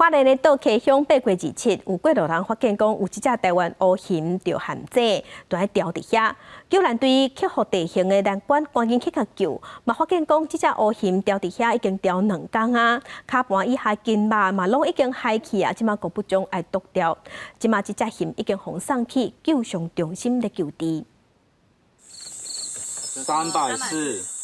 花莲的道溪乡8月27，有几路人发现讲有一只台湾乌熊着陷阱，就喺吊伫遐。救援队克服地形的难关，赶紧去甲救。嘛发现讲，这只乌熊吊伫遐已经吊2天啊，骹盘以下筋肉嘛拢已经害去啊，即马国不将爱剁掉。即马这只熊已经送上去救伤中心来救治。340。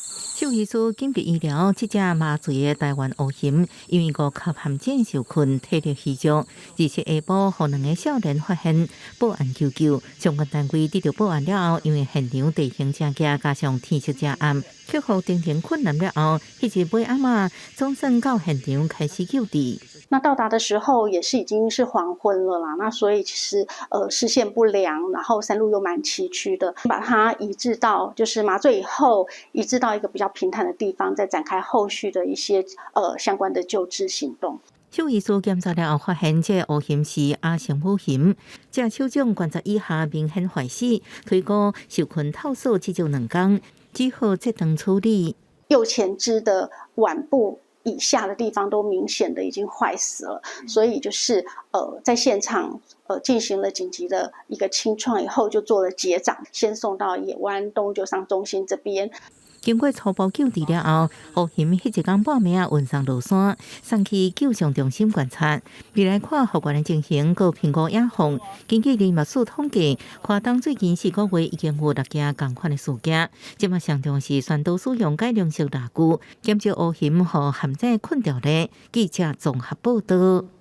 兽医师紧急医疗，这只麻醉的台湾乌熊，因为误吸陷阱受困，体力虚弱。而且下晡，互2个少年发现，报案求救。相关单位得到报案了后，因为现场地形正狭，加上天色正暗，克服定点困难了后，迄日尾暗仔总算到现场开始救治。那到达的时候也是已经是黄昏了啦，那所以其实视线不良，然后山路又蛮崎岖的，把它移至到就是麻醉以后移至到一个比较平坦的地方，再展开后续的一些相关的救治行动。兽医师检查了后发现，这乌熊是亚型母熊，这手掌观察以下明显坏死，推估受困透缩至少2天，只好这等处理。右前肢的腕部以下的地方都明显的已经坏死了，所以就是在现场进行了紧急的一个清创以后，就做了结掌，先送到野湾动物救伤中心这边。经过初步救治了后，乌熊迄一天半暝运送落山，送去救伤中心观察。未来看后续的情形，佮评估野放。根据林务署统计，花东最近4个月已经有6件同款的事件。即马上重是宣导使用改良式蜡具，减少乌熊互陷阱困掉咧。记者综合报道。